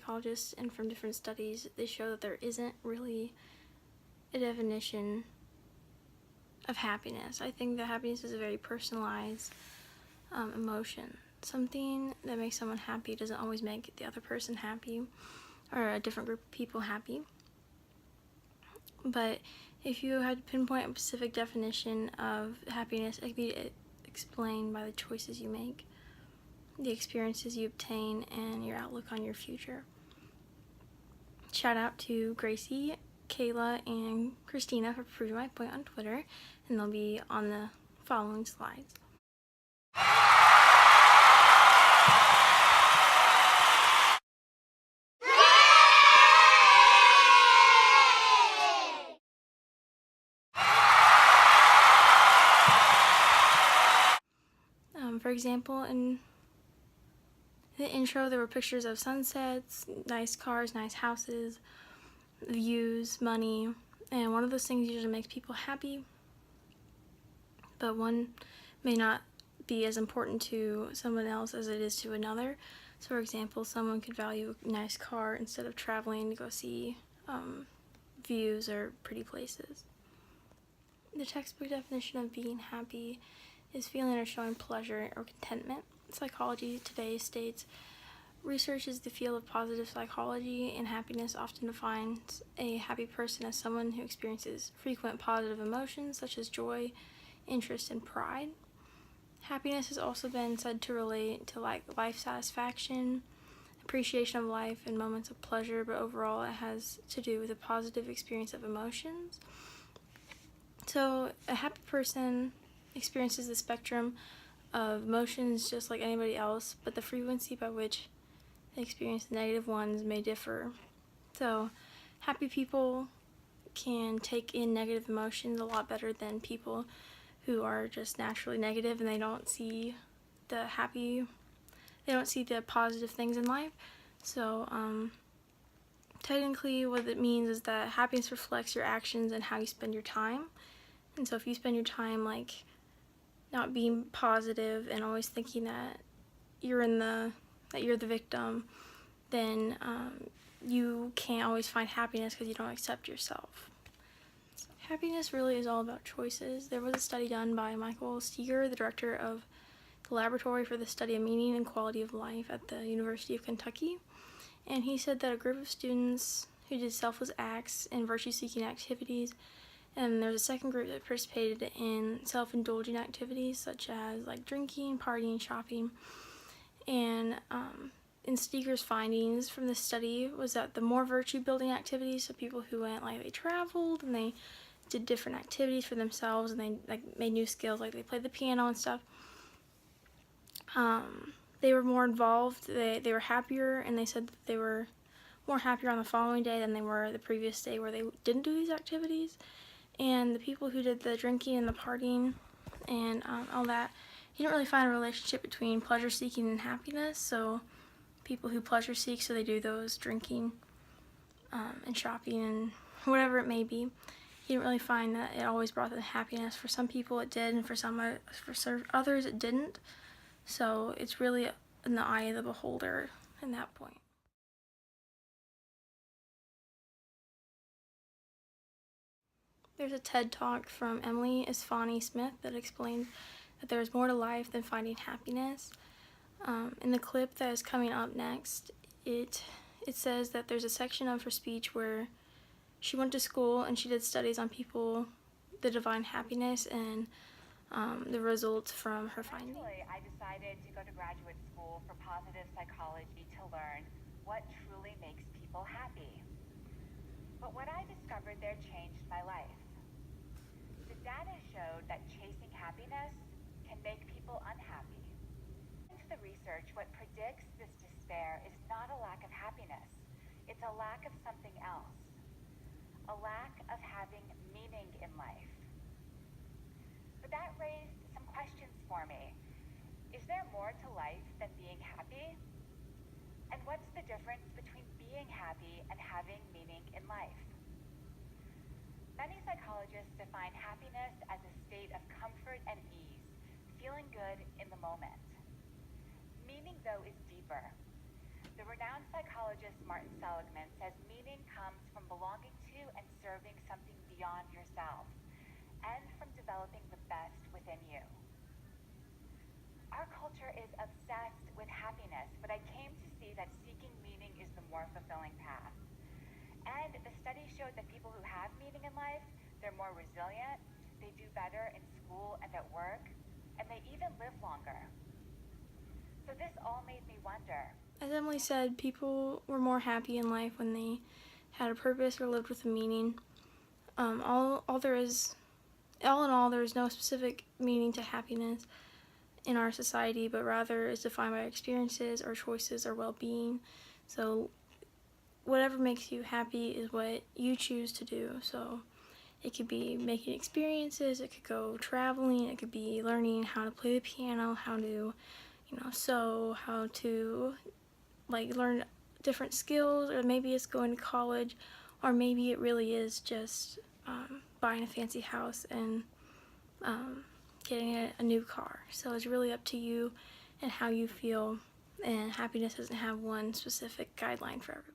psychologists and from different studies, they show that there isn't really a definition of happiness. I think that happiness is a very personalized emotion. Something that makes someone happy doesn't always make the other person happy, or a different group of people happy. But if you had to pinpoint a specific definition of happiness, it could be explained by the choices you make, the experiences you obtain, and your outlook on your future. Shout out to Gracie, Kayla, and Christina for proving my point on Twitter, and they'll be on the following slides. For example, in the intro, there were pictures of sunsets, nice cars, nice houses, views, money, and one of those things usually makes people happy, but one may not be as important to someone else as it is to another. So for example, someone could value a nice car instead of traveling to go see views or pretty places. The textbook definition of being happy is feeling or showing pleasure or contentment. Psychology today states, research is the field of positive psychology, and happiness often defines a happy person as someone who experiences frequent positive emotions such as joy, interest, and pride. Happiness has also been said to relate to life satisfaction, appreciation of life, and moments of pleasure, but overall it has to do with a positive experience of emotions. So a happy person experiences the spectrum of emotions just like anybody else, but the frequency by which they experience the negative ones may differ. So happy people can take in negative emotions a lot better than people who are just naturally negative and they don't see the positive things in life. So technically what it means is that happiness reflects your actions and how you spend your time. And so if you spend your time not being positive and always thinking that you're the victim, then you can't always find happiness because you don't accept yourself. Happiness really is all about choices. There was a study done by Michael Steger, the director of the Laboratory for the Study of Meaning and Quality of Life at the University of Kentucky, and he said that a group of students who did selfless acts and virtue-seeking activities, and there's a second group that participated in self-indulging activities such as drinking, partying, shopping. And in Steger's findings from this study was that the more virtue-building activities, so people who went they traveled and they did different activities for themselves and they made new skills, they played the piano and stuff. They were more involved. They were happier, and they said that they were more happier on the following day than they were the previous day where they didn't do these activities. And the people who did the drinking and the partying and all that, you didn't really find a relationship between pleasure seeking and happiness. So people who pleasure seek, so they do those drinking and shopping and whatever it may be, you didn't really find that it always brought them happiness. For some people it did, and for others it didn't. So it's really in the eye of the beholder in that point. There's a TED Talk from Emily Esfahani-Smith that explains that there is more to life than finding happiness. In the clip that is coming up next, it says that there's a section of her speech where she went to school and she did studies on people that define happiness and the results from her findings. Eventually, I decided to go to graduate school for positive psychology to learn what truly makes people happy. But what I discovered there changed my life. The data showed that chasing happiness can make people unhappy. According to the research, what predicts this despair is not a lack of happiness. It's a lack of something else. A lack of having meaning in life. But that raised some questions for me. Is there more to life than being happy? And what's the difference between being happy and having meaning in life? Many psychologists define happiness as a state of comfort and ease, feeling good in the moment. Meaning, though, is deeper. The renowned psychologist Martin Seligman says meaning comes from belonging to and serving something beyond yourself, and from developing the best within you. Our culture is obsessed with happiness, but I came to see that seeking meaning is the more fulfilling path. And the study showed that people who have meaning in life, they're more resilient, they do better in school and at work, and they even live longer. So this all made me wonder. As Emily said, people were more happy in life when they had a purpose or lived with a meaning. All in all, there is no specific meaning to happiness in our society, but rather is defined by experiences or choices or well-being. So whatever makes you happy is what you choose to do. So it could be making experiences, it could go traveling, it could be learning how to play the piano, how to, sew, how to learn different skills, or maybe it's going to college, or maybe it really is just buying a fancy house and getting a new car. So it's really up to you and how you feel, and happiness doesn't have one specific guideline for everybody.